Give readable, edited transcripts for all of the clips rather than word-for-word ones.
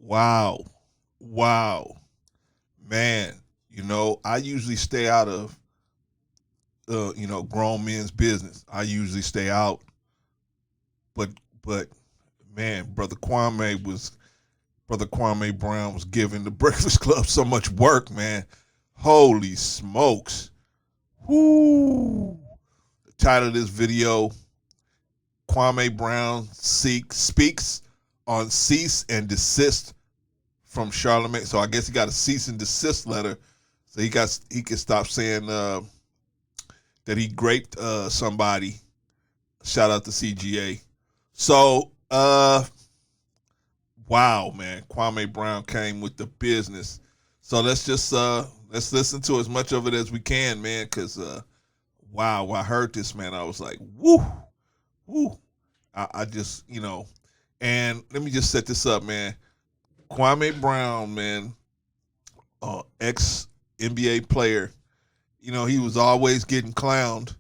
Wow. Wow. Man, I usually stay out of grown men's business. I usually stay out, but but man, brother Kwame Brown was giving the Breakfast Club so much work, man. Holy smokes. Whoo. The title of this video, Kwame Brown speaks on cease and desist from Charlamagne. So I guess he got a cease and desist letter. So he can stop saying that he raped somebody. Shout out to CGA. So wow, man, Kwame Brown came with the business. So let's listen to as much of it as we can, man, because wow, when I heard this, man, I was like, woo, woo. I just, and let me just set this up, man. Kwame Brown, man, ex NBA player, he was always getting clowned.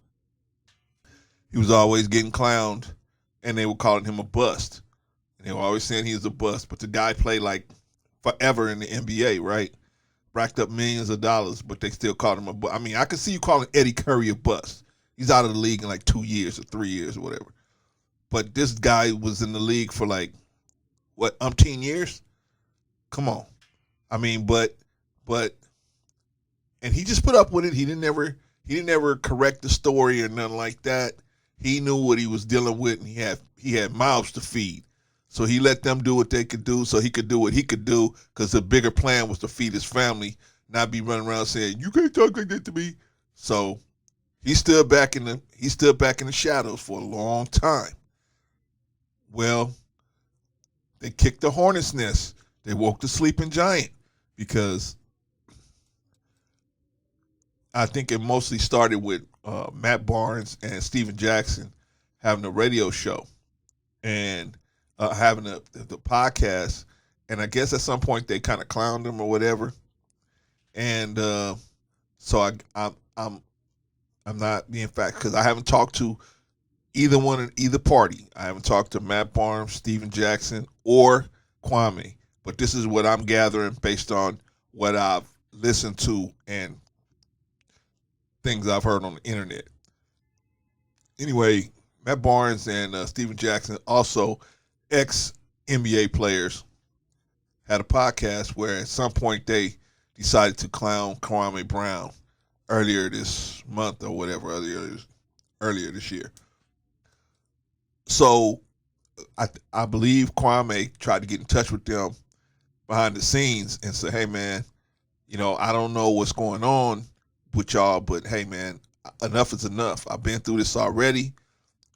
He was always getting clowned, and they were calling him a bust. And they were always saying he was a bust. But the guy played like forever in the NBA, right? Racked up millions of dollars, but they still called him a bust. I mean, I could see you calling Eddie Curry a bust. He's out of the league in like 2 years or 3 years or whatever. But this guy was in the league for like, what, umpteen years? Come on. I mean, but and he just put up with it. He didn't ever correct the story or nothing like that. He knew what he was dealing with, and he had mouths to feed. So he let them do what they could do, so he could do what he could do. Because the bigger plan was to feed his family, not be running around saying, "You can't talk like that to me." So he stood back in the shadows for a long time. Well, they kicked the hornet's nest. They woke the sleeping giant because I think it mostly started with Matt Barnes and Steven Jackson having a radio show and having the podcast. And I guess at some point they kind of clowned him or whatever. And so I'm not being fact because I haven't talked to either one in either party. I haven't talked to Matt Barnes, Steven Jackson, or Kwame. But this is what I'm gathering based on what I've listened to and things I've heard on the internet. Anyway, Matt Barnes and Steven Jackson, also ex NBA players, had a podcast where at some point they decided to clown Kwame Brown earlier this month or whatever, earlier this year. So I believe Kwame tried to get in touch with them behind the scenes and say, "Hey man, I don't know what's going on with y'all, but hey man, enough is enough. I've been through this already.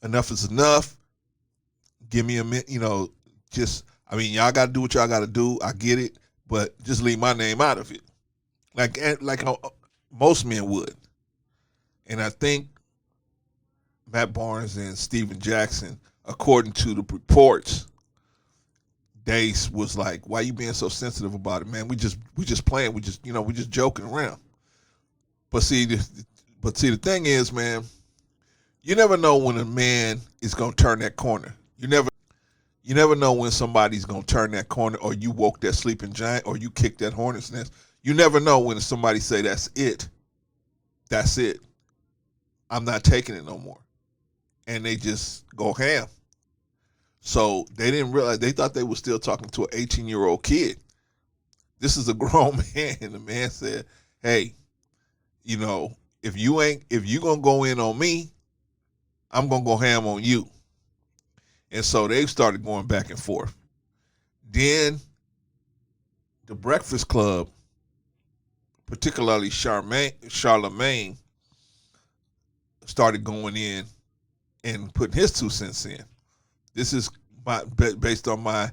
Enough is enough. Give me a minute, just y'all got to do what y'all got to do. I get it, but just leave my name out of it, like most men would." And I think Matt Barnes and Steven Jackson, according to the reports, they was like, "Why you being so sensitive about it, man? We just playing. We just joking around." But the thing is, man, you never know when a man is gonna turn that corner. You never know when somebody's gonna turn that corner, or you woke that sleeping giant, or you kicked that hornet's nest. You never know when somebody say, "That's it. That's it. I'm not taking it no more," and they just go ham. So they didn't realize, they thought they were still talking to an 18-year-old kid. This is a grown man, and the man said, "Hey, if you gonna go in on me, I'm gonna go ham on you." And so they started going back and forth. Then the Breakfast Club, particularly Charlamagne, started going in and putting his 2 cents in. This is based on my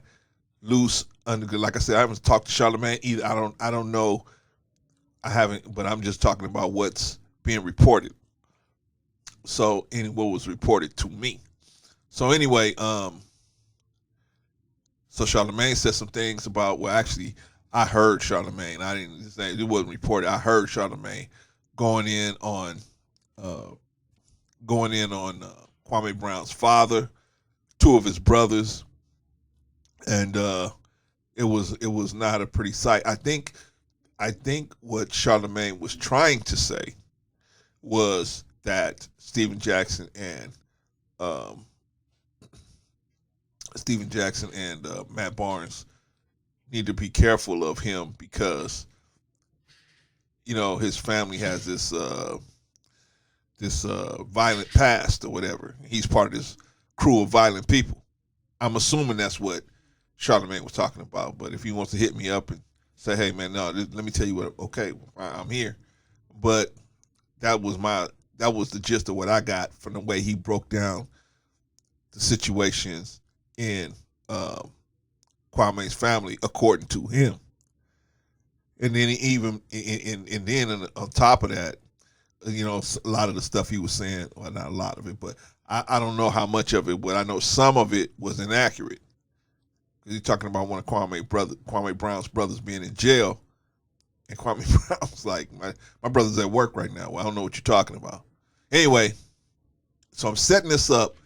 loose under. Like I said, I haven't talked to Charlamagne either. I don't know. I haven't, but I'm just talking about what's being reported. So, and what was reported to me. So anyway, so Charlamagne said some things about. Well, actually, I heard Charlamagne. I didn't say it wasn't reported. I heard Charlamagne going in on uh, Kwame Brown's father, two of his brothers, and it was not a pretty sight. I think what Charlamagne was trying to say was that um, Steven Jackson and Matt Barnes need to be careful of him because his family has this violent past or whatever. He's part of this crew of violent people. I'm assuming that's what Charlamagne was talking about. But if he wants to hit me up and say, "Hey, man, no, let me tell you what," okay, I'm here. But that was the gist of what I got from the way he broke down the situations in Kwame's family, according to him. And then on top of that, a lot of the stuff he was saying, well, not a lot of it, but I don't know how much of it, but I know some of it was inaccurate. He's talking about one of Kwame Brown's brothers being in jail, and Kwame Brown's like, my brother's at work right now. Well, I don't know what you're talking about. Anyway, so I'm setting this up.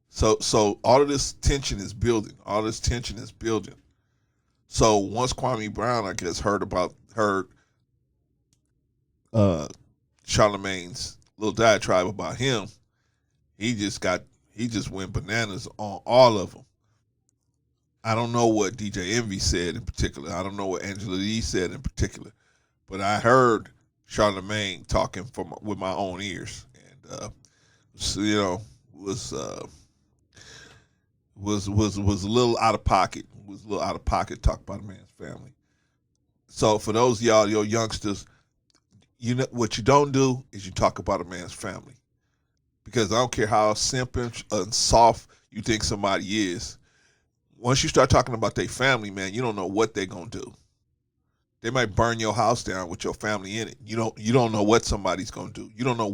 So all of this tension is building. So once Kwame Brown, I guess, heard Charlamagne's little diatribe about him, he just went bananas on all of them. I don't know what DJ Envy said in particular. I don't know what Angela Yee said in particular, but I heard Charlamagne talking with my own ears, and so, was a little out of pocket. Was a little out of pocket talk about a man's family. So for those of y'all, your youngsters, what you don't do is you talk about a man's family, because I don't care how simple and soft you think somebody is. Once you start talking about their family, man, you don't know what they're gonna do. They might burn your house down with your family in it. You don't know what somebody's gonna do. You don't know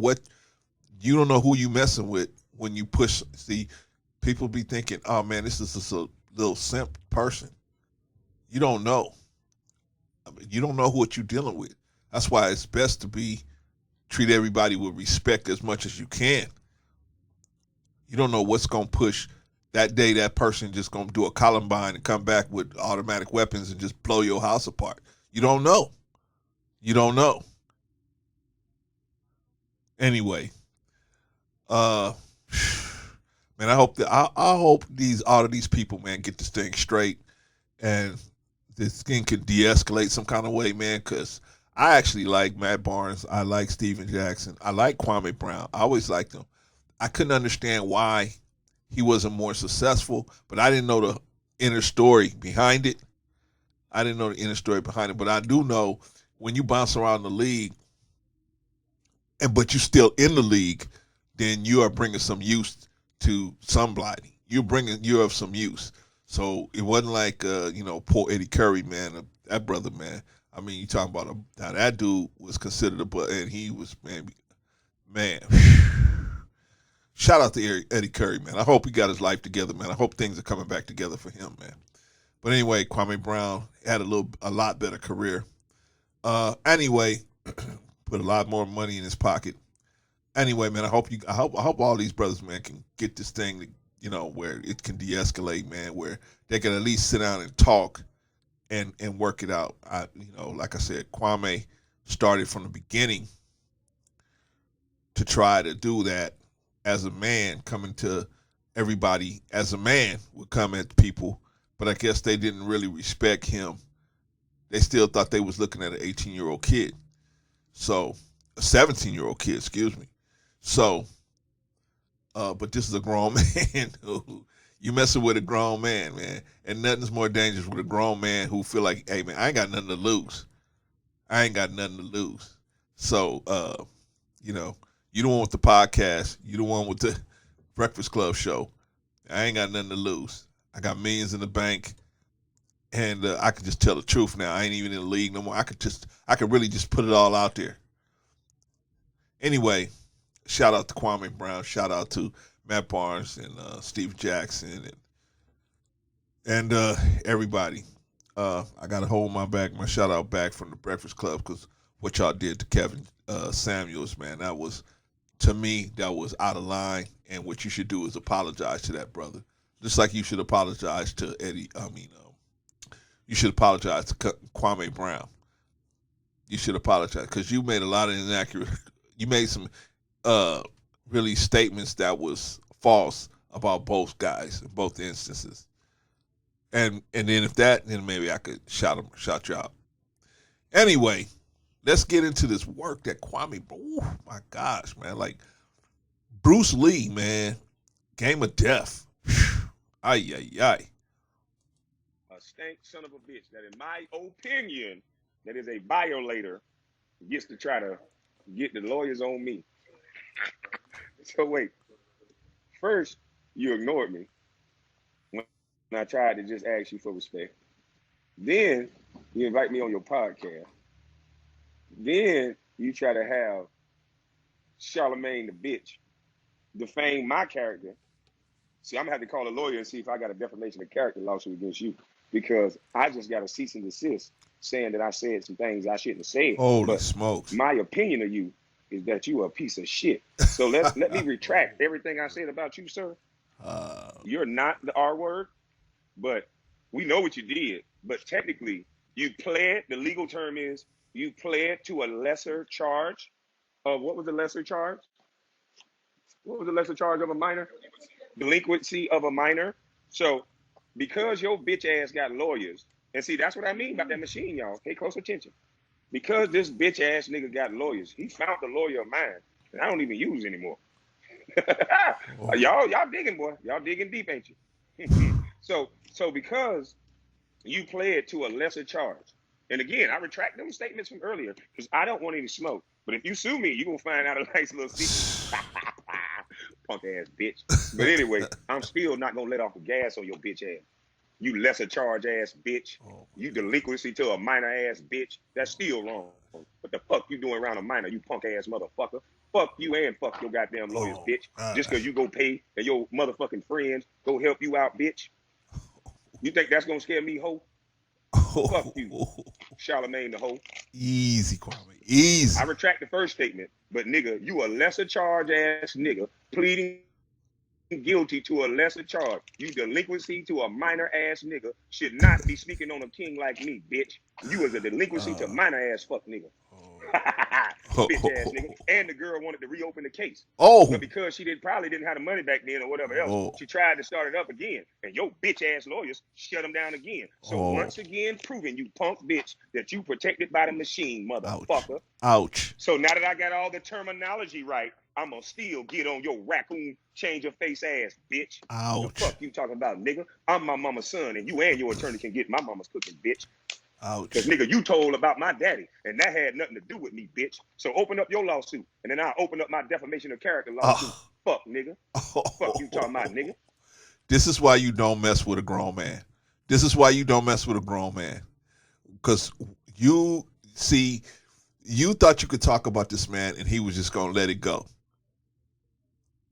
who you messing with when you push. See, people be thinking, oh man, this is just a little simp person. You don't know. You don't know what you're dealing with. That's why it's best to treat everybody with respect as much as you can. You don't know what's gonna push. That day, that person just gonna do a Columbine and come back with automatic weapons and just blow your house apart. You don't know. You don't know. Anyway, man, I hope all of these people, man, get this thing straight, and this thing can de-escalate some kind of way, man. Because I actually like Matt Barnes. I like Steven Jackson. I like Kwame Brown. I always liked him. I couldn't understand why he wasn't more successful, but I didn't know the inner story behind it. But I do know when you bounce around the league, but you're still in the league, then you are bringing some use to somebody. You're of some use. So it wasn't like poor Eddie Curry, man, that brother, man. I mean, you talking about now that dude was considered and he was man. Shout out to Eddie Curry, man. I hope he got his life together, man. I hope things are coming back together for him, man. But anyway, Kwame Brown had a lot better career. Anyway, put a lot more money in his pocket. Anyway, man, I hope all these brothers, man, can get this thing, where it can de-escalate, man, where they can at least sit down and talk and work it out. Like I said, Kwame started from the beginning to try to do that as a man, coming to everybody as a man, would come at people, but I guess they didn't really respect him. They still thought they was looking at an 18-year-old kid. So, a 17-year-old kid, excuse me. So, but this is a grown man who, you messing with a grown man, man. And nothing's more dangerous with a grown man who feel like, hey, man, I ain't got nothing to lose. So, you the one with the podcast. You the one with the Breakfast Club show. I ain't got nothing to lose. I got millions in the bank, and I can just tell the truth now. I ain't even in the league no more. I could really just put it all out there. Anyway, shout out to Kwame Brown. Shout out to Matt Barnes and Steve Jackson and everybody. I got to hold my shout out back from the Breakfast Club, because what y'all did to Kevin Samuels, man, to me, that was out of line. And what you should do is apologize to that brother, just like you should apologize to you should apologize to Kwame Brown. You should apologize because you made a lot of inaccurate. You made some really statements that was false about both guys in both instances. And then if that, then maybe I could shout you out. Anyway, let's get into this work that Kwame. Oh my gosh, man! Like Bruce Lee, man, Game of Death. Ay ay ay. A stank son of a bitch that, in my opinion, that is a violator, gets to try to get the lawyers on me. So wait, first you ignored me when I tried to just ask you for respect. Then you invite me on your podcast. Then you try to have Charlamane the bitch defame my character. See, I'm gonna have to call a lawyer and see if I got a defamation of character lawsuit against you, because I just got a cease and desist saying that I said some things I shouldn't have said. Holy smokes! My opinion of you is that you are a piece of shit. So let me retract everything I said about you, sir. You're not the R word, but we know what you did. But technically, you pled. The legal term is you pled to a lesser charge of, what was the lesser charge? What was the lesser charge of a minor? Delinquency of a minor. So because your bitch ass got lawyers, and see, that's what I mean about that machine, y'all. Pay close attention. Because this bitch ass nigga got lawyers, he found a lawyer of mine that I don't even use anymore. Y'all digging, boy. Y'all digging deep, ain't you? So because you pled to a lesser charge, and again, I retract them statements from earlier because I don't want any smoke. But if you sue me, you're gonna find out a nice little secret. Punk ass bitch. But anyway, I'm still not gonna let off the gas on your bitch ass. You lesser charge ass bitch. You delinquency to a minor ass bitch. That's still wrong. What the fuck you doing around a minor, you punk ass motherfucker? Fuck you and fuck your goddamn lawyers, bitch. Just because you go pay and your motherfucking friends go help you out, bitch. You think that's gonna scare me, ho? Fuck you, Charlamagne the hoe. Easy, Kwame. Easy. I retract the first statement, but nigga, you a lesser charge ass nigga pleading guilty to a lesser charge. You delinquency to a minor ass nigga should not be speaking on a king like me, bitch. You was a delinquency to minor ass fuck nigga. Bitch ass nigga. And the girl wanted to reopen the case. But because she probably didn't have the money back then or whatever else, she tried to start it up again. And your bitch ass lawyers shut them down again. So once again, proving you punk bitch that you protected by the machine, motherfucker. Ouch. So now that I got all the terminology right, I'm gonna still get on your raccoon change your face ass, bitch. Ouch. The fuck you talking about, nigga? I'm my mama's son, and you and your attorney can get my mama's cooking, bitch. Ouch. Because, nigga, you told about my daddy, and that had nothing to do with me, bitch. So open up your lawsuit, and then I'll open up my defamation of character lawsuit. Fuck, nigga. Fuck you talking about, nigga. This is why you don't mess with a grown man. This is why you don't mess with a grown man. Because you thought you could talk about this man, and he was just going to let it go.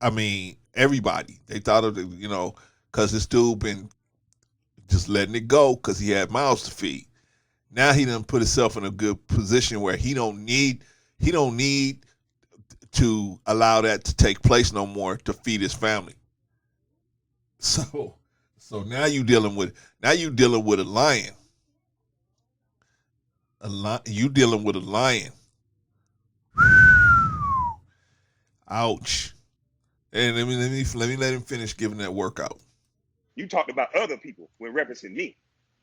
I mean, everybody. They thought of it, because this dude been just letting it go because he had mouths to feed. Now he done put himself in a good position where he don't need to allow that to take place no more to feed his family. So now you dealing with a lion. You dealing with a lion. Ouch. And let me let him finish giving that workout. You talked about other people when referencing me.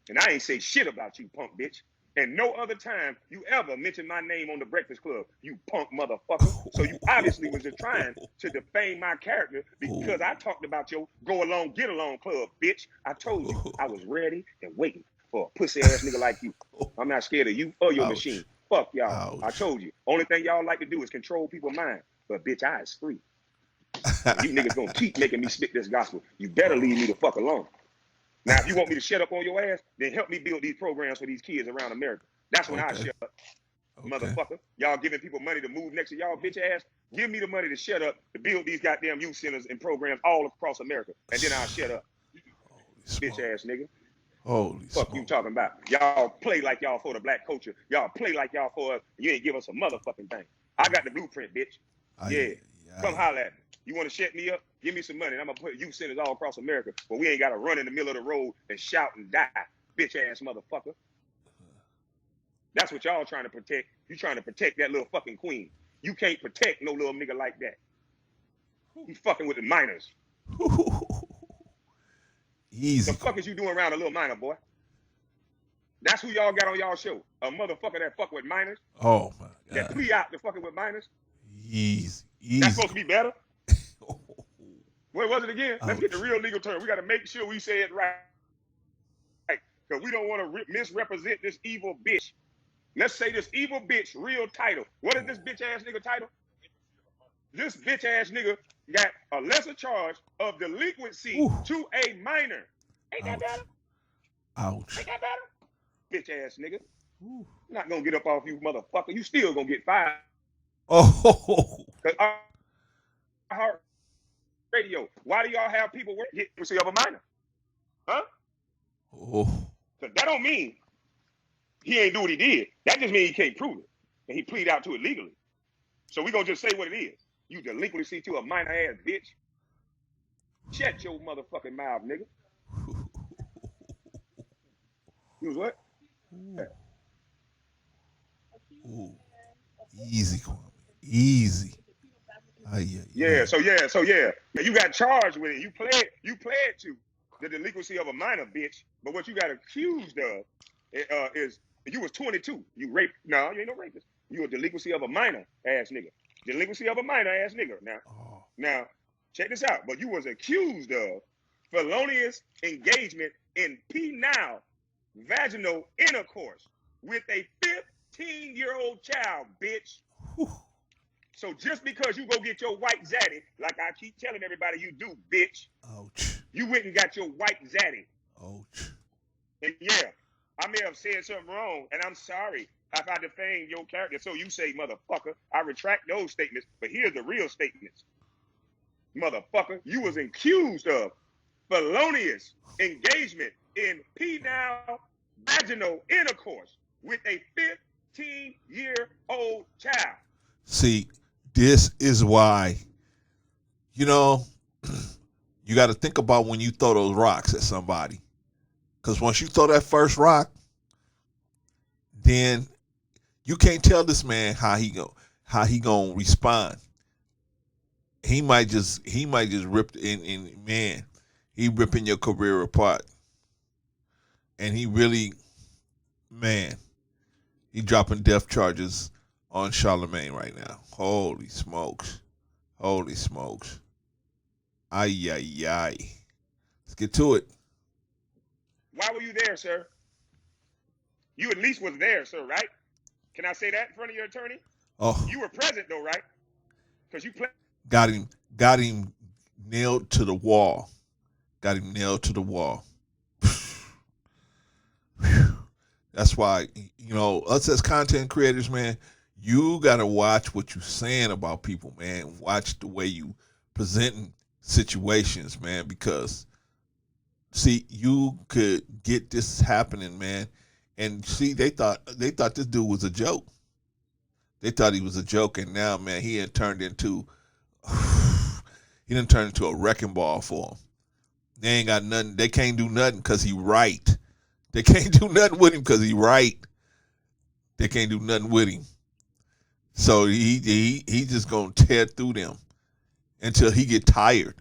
And I ain't say shit about you, punk bitch. And no other time you ever mentioned my name on the Breakfast Club, you punk motherfucker. So you obviously was just trying to defame my character because I talked about your go along, get along club, bitch. I told you I was ready and waiting for a pussy ass nigga like you. I'm not scared of you or your machine. Fuck y'all. I told you. Only thing y'all like to do is control people's mind. But bitch, I is free. You niggas gonna keep making me spit this gospel. You better leave me the fuck alone. Now, if you want me to shut up on your ass, then help me build these programs for these kids around America. That's when I shut up, motherfucker. Y'all giving people money to move next to y'all bitch ass. Give me the money to shut up to build these goddamn youth centers and programs all across America, and then I'll shut up. Bitch ass nigga. Holy fuck you talking about? Y'all play like y'all for the black culture. Y'all play like y'all for us. You ain't give us a motherfucking thing. I got the blueprint, bitch. Come holler at me. You want to shut me up? Give me some money, and I'm going to put youth centers all across America where we ain't got to run in the middle of the road and shout and die. bitch ass motherfucker. That's what y'all trying to protect. You trying to protect that little fucking queen. You can't protect no little nigga like that. He fucking with the minors. Easy. The fuck is you doing around a little minor, boy? That's who y'all got on y'all show. A motherfucker that fuck with minors. Oh my God. That plea out to fucking with minors. Easy. That's supposed to be better. What was it again? Let's get the real legal term. We got to make sure we say it right. Because we don't want to misrepresent this evil bitch. Let's say this evil bitch real title. What is this bitch ass nigga title? This bitch ass nigga got a lesser charge of delinquency to a minor. Ain't that better? Ouch. Ain't that better? Bitch ass nigga. Not gonna get up off you, motherfucker. You still gonna get fired. Oh. Cause our radio. Why do y'all have people work delinquency of a minor? Huh? Oh. Cause that don't mean he ain't do what he did. That just means he can't prove it. And he pleaded out to it legally. So we gonna just say what it is. You delinquency to a minor ass bitch. Shut your motherfucking mouth, nigga. You was what? Ooh. Easy, Kwame. Easy. Yeah. So you got charged with it. You pled to the delinquency of a minor, bitch. But what you got accused of is you was 22. You raped. No, you ain't no rapist. You a delinquency of a minor ass nigga. Delinquency of a minor ass nigga. Now, check this out. But you was accused of felonious engagement in penile vaginal intercourse with a 15-year-old child, bitch. Whew. So just because you go get your white zaddy, like I keep telling everybody you do, bitch. Ouch. You went and got your white zaddy. Ouch. And yeah, I may have said something wrong, and I'm sorry if I defamed your character. So you say, motherfucker, I retract those statements, but here's the real statements. Motherfucker, you was accused of felonious engagement in penile vaginal intercourse with a 15-year-old child. See, this is why, you know, you got to think about when you throw those rocks at somebody. Because once you throw that first rock, then you can't tell this man how he gonna respond. He might just rip in man, he ripping your career apart. And he really, man, he dropping death charges on Charlamagne right now. Holy smokes. Holy smokes. Ay, ay, ay. Let's get to it. Why were you there, sir? You at least was there, sir, right? Can I say that in front of your attorney? Oh. You were present, though, right? Because you played. Got him nailed to the wall. Got him nailed to the wall. That's why, you know, us as content creators, man, you got to watch what you're saying about people, man. Watch the way you presenting situations, man, because, see, you could get this happening, man. And, see, they thought this dude was a joke. They thought he was a joke, and now, man, he had turned into a wrecking ball for them. They ain't got nothing. They can't do nothing because he right. They can't do nothing with him because he right. They can't do nothing with him. So he just gonna tear through them until he get tired.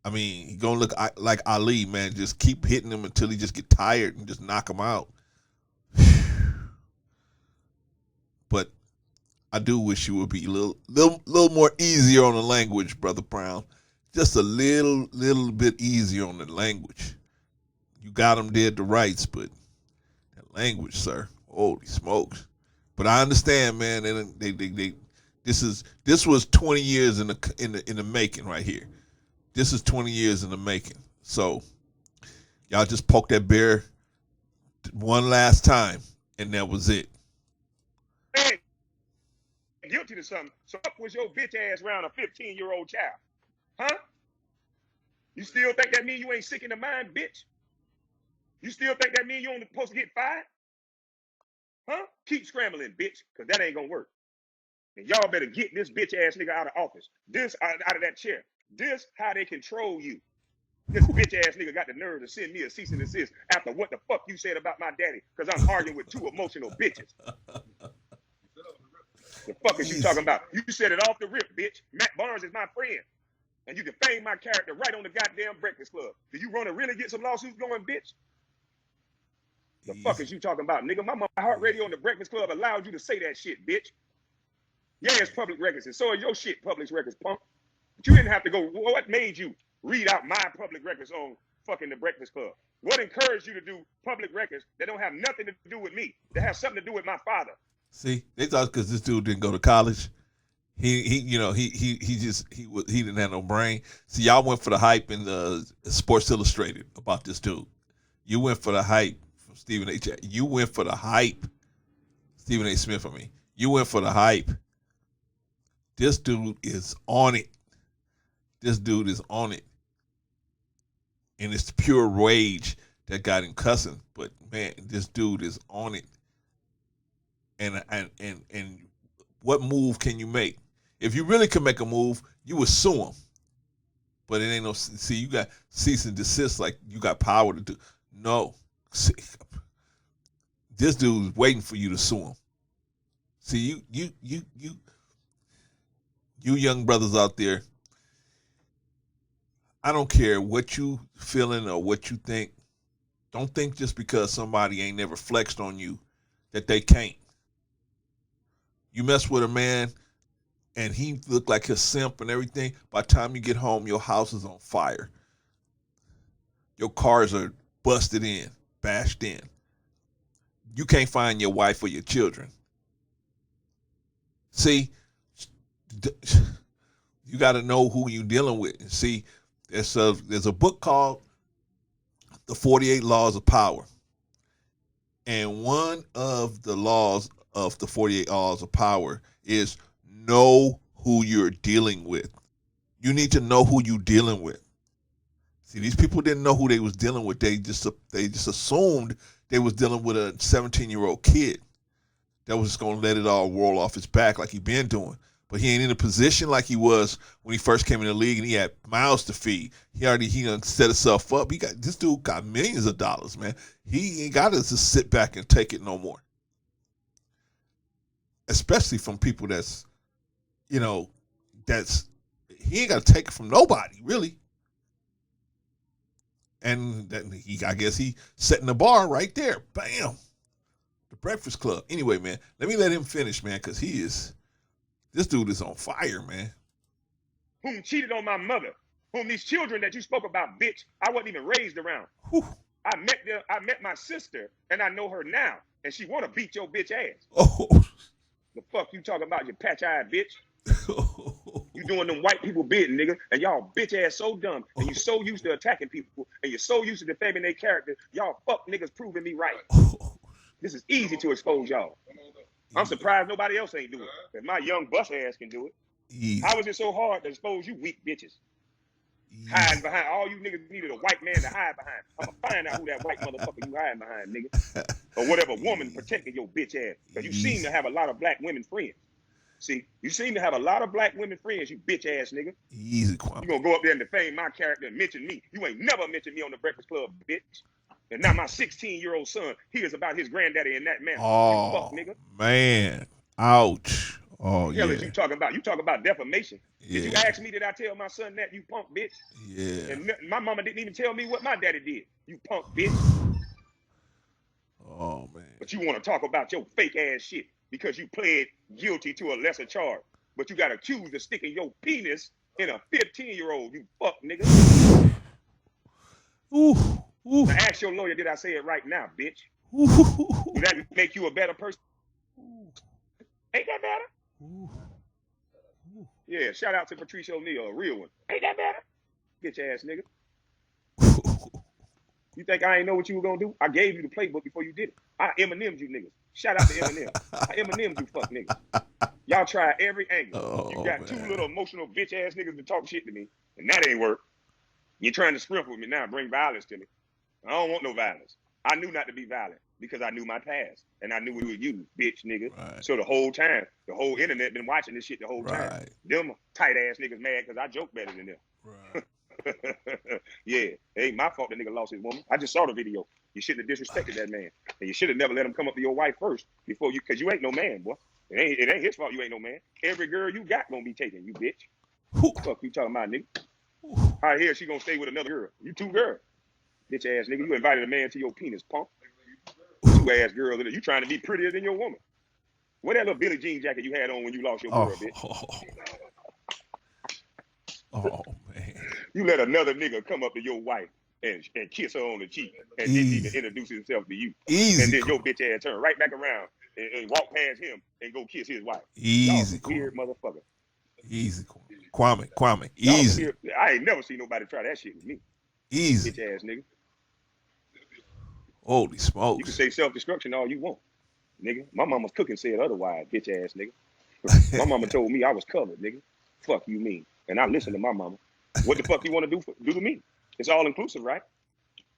I mean, he gonna look like Ali, man. Just keep hitting him until he just get tired and just knock him out. But I do wish you would be a little more easier on the language, Brother Brown. Just a little bit easier on the language. You got them dead to rights, but that language, sir, holy smokes. But I understand, man. This was 20 years in the making right here. This is 20 years in the making. So y'all just poke that bear one last time, and that was it. Hey, guilty to something. So up was your bitch ass around a 15-year-old child, huh? You still think that mean you ain't sick in the mind, bitch? You still think that mean you only supposed to get fired? Huh? Keep scrambling, bitch, because that ain't gonna work. And y'all better get this bitch ass nigga out of office. This out of that chair. This how they control you. This bitch ass nigga got the nerve to send me a cease and desist after what the fuck you said about my daddy, because I'm arguing with two emotional bitches. The fuck is you talking about? You said it off the rip, bitch. Matt Barnes is my friend. And you defame my character right on the goddamn Breakfast Club. Do you want to really get some lawsuits going, bitch? The fuck is you talking about, nigga? My heart radio on the Breakfast Club allowed you to say that shit, bitch. Yeah, it's public records, and so are your shit public records, punk. But you didn't have to go. What made you read out my public records on fucking the Breakfast Club? What encouraged you to do public records that don't have nothing to do with me, that have something to do with my father? See, they thought because this dude didn't go to college, he didn't have no brain. See, y'all went for the hype in the Sports Illustrated about this dude. You went for the hype from Stephen H. You went for the hype, Stephen A. Smith. I mean, you went for the hype. This dude is on it. This dude is on it, and it's pure rage that got him cussing. But man, this dude is on it. And what move can you make? If you really could make a move, you would sue him. But it ain't no, see, you got cease and desist like you got power to do. No. See, this dude's waiting for you to sue him. See, you young brothers out there, I don't care what you feeling or what you think. Don't think just because somebody ain't never flexed on you that they can't. You mess with a man and he look like a simp and everything, by the time you get home, your house is on fire. Your cars are busted in, bashed in. You can't find your wife or your children. See, you got to know who you're dealing with. See, there's a book called The 48 Laws of Power. And one of the laws of the 48 laws of power is know who you're dealing with. You need to know who you're dealing with. See, these people didn't know who they was dealing with. They just assumed they was dealing with a 17-year-old kid that was just going to let it all roll off his back like he been doing. But he ain't in a position like he was when he first came in the league and he had mouths to feed. He done set himself up. This dude got millions of dollars, man. He ain't got to just sit back and take it no more. Especially from people he ain't got to take it from nobody, really. And I guess he setting the bar right there. Bam. The Breakfast Club. Anyway, man, let me let him finish, man, because this dude is on fire, man. Whom cheated on my mother. Whom these children that you spoke about, bitch, I wasn't even raised around. Whew. I met my sister, and I know her now, and she want to beat your bitch ass. Oh. The fuck you talking about, you patch-eyed bitch? You doing them white people bidding, nigga, and y'all bitch ass so dumb, and you so used to attacking people, and you're so used to defaming their character, y'all fuck niggas proving me right. This is easy to expose y'all. I'm surprised nobody else ain't doing it. If my young bus ass can do it. How is it so hard to expose you weak bitches? Hiding behind, all you niggas needed a white man to hide behind. I'm gonna find out who that white motherfucker you hiding behind, nigga. Or whatever woman protecting your bitch ass. Because you seem to have a lot of black women friends. See, you seem to have a lot of black women friends, you bitch ass nigga. Easy, Kwame. You gonna go up there and defame my character and mention me. You ain't never mentioned me on the Breakfast Club, bitch. And now my 16-year-old son hears about his granddaddy in that manner. Oh, you fuck, nigga. Man. Ouch. Oh, yeah. What the hell is you talking about? You talking about defamation. Yeah. Did you ask me, did I tell my son that, you punk bitch? Yeah. And my mama didn't even tell me what my daddy did, you punk bitch. Oh, man. But you want to talk about your fake ass shit because you pled guilty to a lesser charge. But you got accused of sticking your penis in a 15-year-old, you fuck nigga. Ooh. Now ask your lawyer, did I say it right now, bitch? Ooh. Does that make you a better person? Ain't that better? Ooh. Yeah, shout out to Patricia O'Neal, a real one. Ain't that better? Bitch ass nigga. You think I ain't know what you were gonna do? I gave you the playbook before you did it. I Eminem'd you niggas. Shout out to Eminem. I Eminem'd you fuck niggas. Y'all try every angle. Oh, you got two little emotional bitch ass niggas to talk shit to me, and that ain't work. You're trying to sprinkle with me now, bring violence to me. I don't want no violence. I knew not to be violent because I knew my past, and I knew it was you, bitch nigga. Right. So the whole time, the whole internet been watching this shit the whole time. Them tight ass niggas mad because I joke better than them. Right. Yeah, it ain't my fault the nigga lost his woman. I just saw the video. You shouldn't have disrespected that man, and you should have never let him come up to your wife first before you, cause you ain't no man, boy. It ain't his fault you ain't no man. Every girl you got gonna be taken, you bitch. Fuck you talking about, nigga? How the hell she gonna stay with another girl? You two girls, bitch ass nigga. You invited a man to your penis, punk. Two ass girl. You trying to be prettier than your woman? What that little Billie Jean jacket you had on when you lost your girl, bitch? Oh man. You let another nigga come up to your wife and kiss her on the cheek and didn't even introduce himself to you. Easy. And then your bitch ass turn right back around and walk past him and go kiss his wife. Easy. Y'all weird motherfucker. Easy. Kwame. Easy. I ain't never seen nobody try that shit with me. Easy. Bitch ass nigga. Holy smokes. You can say self-destruction all you want, nigga. My mama's cooking said otherwise, bitch ass nigga. My mama told me I was covered, nigga. Fuck you mean. And I listen to my mama. What the fuck you want to do to me? It's all inclusive, right?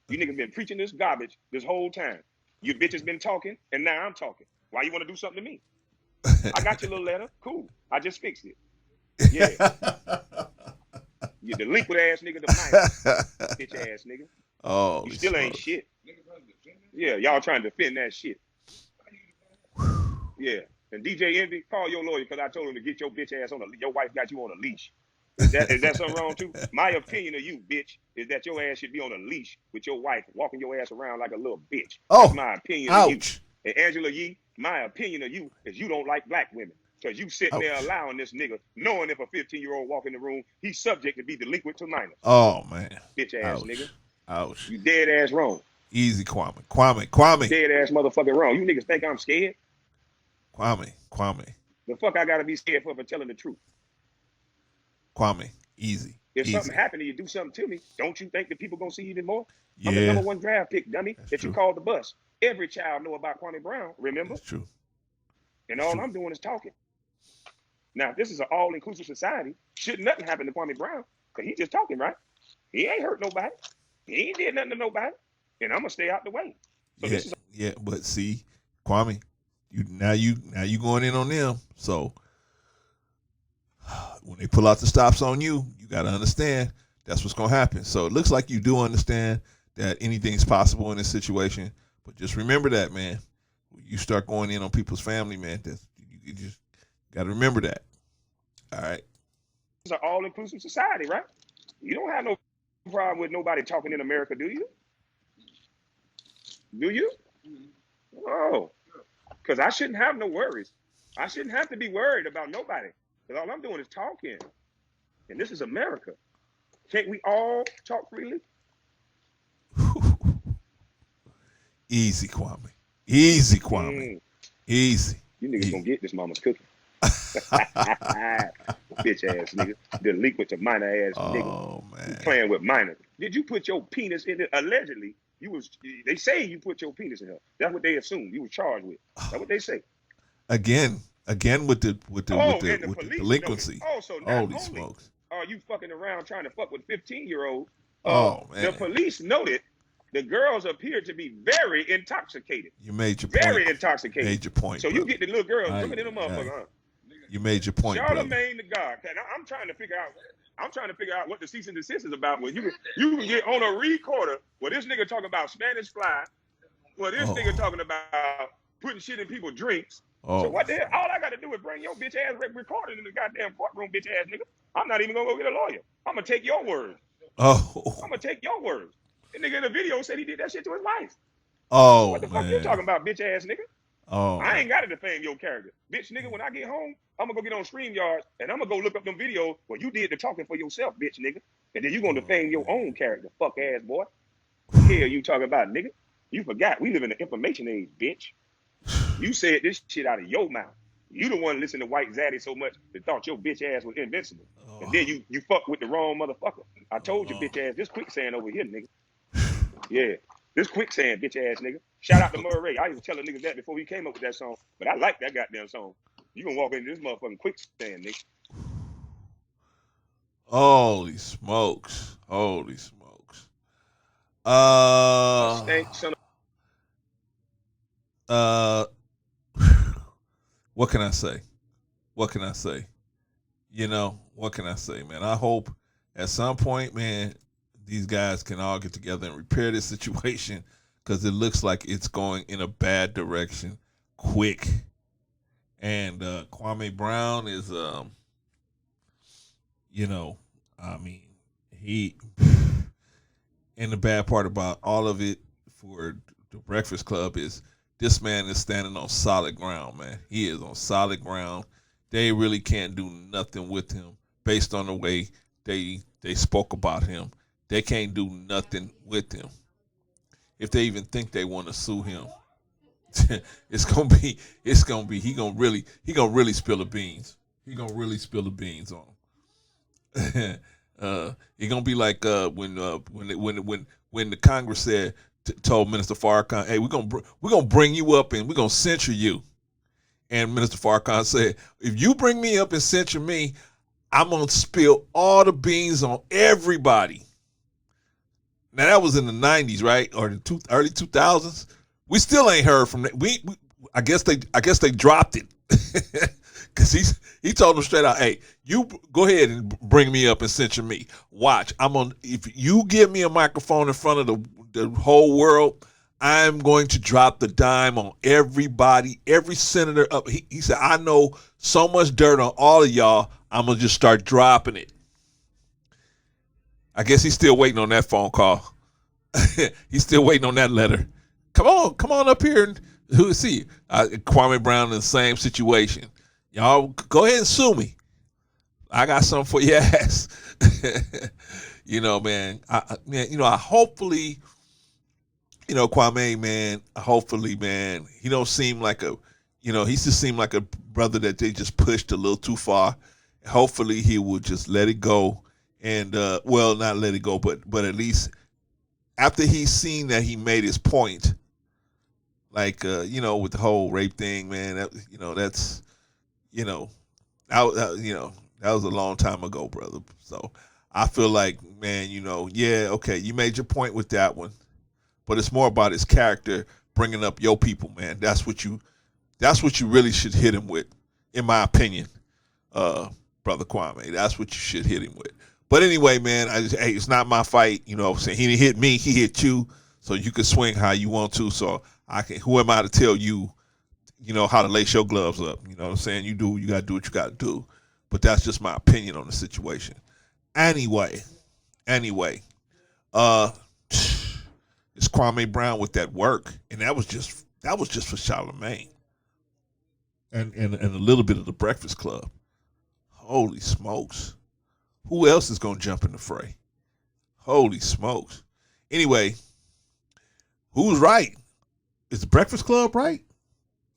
You niggas been preaching this garbage this whole time. You bitches been talking, and now I'm talking. Why you want to do something to me? I got your little letter. Cool. I just fixed it. Yeah. You delinquent ass nigga, the minor. Bitch ass nigga. Oh, you still ain't shit. Yeah, y'all trying to defend that shit. Yeah. And DJ Envy, call your lawyer because I told him to get your bitch ass on your wife got you on a leash. Is that something wrong too? My opinion of you, bitch, is that your ass should be on a leash with your wife, walking your ass around like a little bitch. Oh, that's my opinion of you. And Angela Yee, my opinion of you is you don't like black women. Because you sitting there allowing this nigga, knowing if a 15-year-old walk in the room, he's subject to be delinquent to minors. Oh, man. Bitch ass nigga. Ouch. You dead ass wrong. Easy, Kwame. Dead ass motherfucking wrong. You niggas think I'm scared? Kwame. The fuck I gotta be scared for telling the truth? Kwame, easy. If something happened to you, do something to me, don't you think that people gonna see even more? Yeah. I'm the number one draft pick, dummy, That's you called the bus. Every child know about Kwame Brown, remember? That's true. And all I'm doing is talking. Now, this is an all-inclusive society. Shouldn't nothing happen to Kwame Brown, because he just talking, right? He ain't hurt nobody. He ain't did nothing to nobody. And I'm gonna stay out the way. So but see, Kwame, you going in on them. So when they pull out the stops on you, you got to understand that's what's going to happen. So it looks like you do understand that anything's possible in this situation. But just remember that, man. When you start going in on people's family, man, you just got to remember that. All right. It's an all-inclusive society, right? You don't have no problem with nobody talking in America, do you? Do you? Oh. Because I shouldn't have no worries. I shouldn't have to be worried about nobody. Because all I'm doing is talking. And this is America. Can't we all talk freely? Easy, Kwame. Easy, Kwame. Easy. You niggas gonna get this mama's cooking. Bitch ass nigga. Delinquent to minor ass nigga. Oh, man. You playing with minors. Did you put your penis in it? Allegedly, they say you put your penis in her. That's what they assume you were charged with. That's what they say. Again with the delinquency. So not only are you fucking around trying to fuck with 15-year-olds, man. The police noted the girls appeared to be very intoxicated. You made your point. Very intoxicated. Made your point. So brother. You get the little girls looking at them motherfucker, huh? You made your point, Charlamane the God. I'm trying to figure out what the cease and desist is about. When you can get on a recorder where this nigga talking about Spanish fly, where this nigga talking about putting shit in people's drinks. So what the hell? All I got to do is bring your bitch ass recording in the goddamn courtroom, bitch ass nigga. I'm not even gonna go get a lawyer. I'm gonna take your word. I'm gonna take your word. The nigga in the video said he did that shit to his wife. What the fuck you talking about, bitch ass nigga? I ain't gotta defame your character. Bitch nigga, when I get home, I'm gonna go get on StreamYard and I'm gonna go look up them videos where you did the talking for yourself, bitch nigga. And then you gonna defame your own character, fuck ass boy. What the hell you talking about, nigga? You forgot we live in the information age, bitch. You said this shit out of your mouth. You the one listening to White Zaddy so much that thought your bitch ass was invincible. And then you fuck with the wrong motherfucker. I told you, bitch ass, this quicksand over here, nigga. Yeah, this quicksand, bitch ass nigga. Shout out to Murray. I used to tell the niggas that before he came up with that song. But I like that goddamn song. You gonna walk into this motherfucking quicksand, nigga. Holy smokes. What can I say? You know, what can I say, man? I hope At some point, man, these guys can all get together and repair this situation because it looks like it's going in a bad direction quick. And Kwame Brown is, you know, I mean, he. And the bad part about all of it for the Breakfast Club is this man is standing on solid ground, man. He is on solid ground. They really can't do nothing with him based on the way they spoke about him. They can't do nothing with him. If they even think they want to sue him, he gonna really spill the beans. He gonna really spill the beans on him. It's gonna be like when the Congress said told Minister Farrakhan, "Hey, we're gonna bring you up and we're gonna censure you." And Minister Farrakhan said, "If you bring me up and censure me, I'm gonna spill all the beans on everybody." Now that was in the '90s, right, or the early 2000s. We still ain't heard from that. I guess they dropped it because he told them straight out, "Hey, you go ahead and bring me up and censure me. Watch, if you give me a microphone in front of the whole world, I'm going to drop the dime on everybody, every senator up." He said, "I know so much dirt on all of y'all. I'm gonna just start dropping it." I guess he's still waiting on that phone call. He's still waiting on that letter. Come on up here and who is he? Kwame Brown in the same situation. Y'all go ahead and sue me. I got something for your ass. Man. I hopefully, Kwame, man. Hopefully, man. He don't seem like he just seemed like a brother that they just pushed a little too far. Hopefully, he will just let it go, and not let it go, but at least after he's seen that he made his point, like with the whole rape thing, man. That's that was a long time ago, brother. So I feel like, man, okay, you made your point with that one, but it's more about his character, bringing up your people, man. That's what you really should hit him with, in my opinion, brother Kwame. That's what you should hit him with. But anyway, man, hey, it's not my fight. He didn't hit me, he hit you, so you can swing how you want to. So who am I to tell you, how to lace your gloves up? You know what I'm saying? You got to do what you got to do. But that's just my opinion on the situation. Anyway, it's Kwame Brown with that work, and that was just for Charlamagne and a little bit of the Breakfast Club. Holy smokes. Who else is going to jump in the fray? Holy smokes. Anyway, who's right? Is the Breakfast Club right?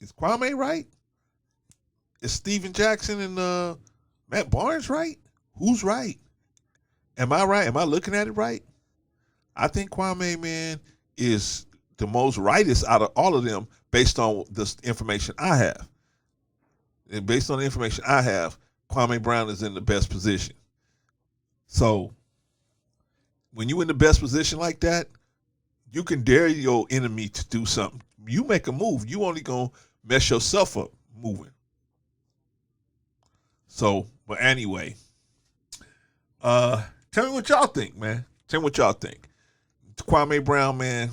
Is Kwame right? Is Steven Jackson and Matt Barnes right? Who's right? Am I right? Am I looking at it right? I think Kwame, man, is the most rightest out of all of them based on the information I have. And based on the information I have, Kwame Brown is in the best position. So when you're in the best position like that, you can dare your enemy to do something. You make a move, you only gonna mess yourself up moving. So, but anyway, tell me what y'all think, man. Tell me what y'all think. Kwame Brown, man,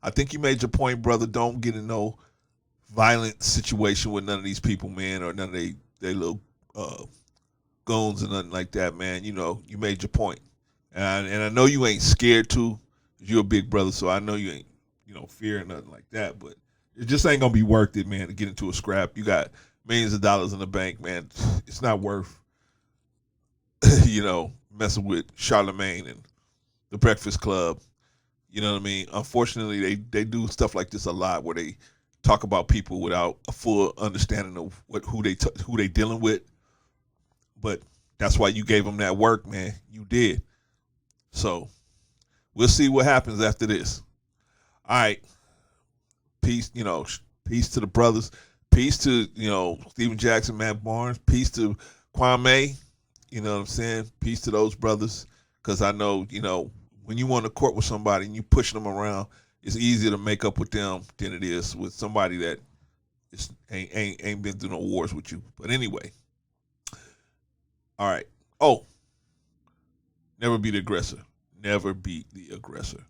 I think you made your point, brother. Don't get in no violent situation with none of these people, man, or none of they little goons or nothing like that, man. You made your point. And I know you ain't scared to. You're a big brother, so I know you ain't, fearing nothing like that. But it just ain't going to be worth it, man, to get into a scrap. You got millions of dollars in the bank, man. It's not worth, messing with Charlamagne and the Breakfast Club. You know what I mean? Unfortunately, they do stuff like this a lot where they talk about people without a full understanding of who they dealing with. But that's why you gave them that work, man. You did. So we'll see what happens after this. All right. Peace, peace to the brothers. Peace to, Steven Jackson, Matt Barnes. Peace to Kwame. You know what I'm saying? Peace to those brothers. Because I know, when you want to court with somebody and you pushing them around, it's easier to make up with them than it is with somebody that ain't been through no wars with you. But anyway. All right. Oh, Never be the aggressor. Never be the aggressor.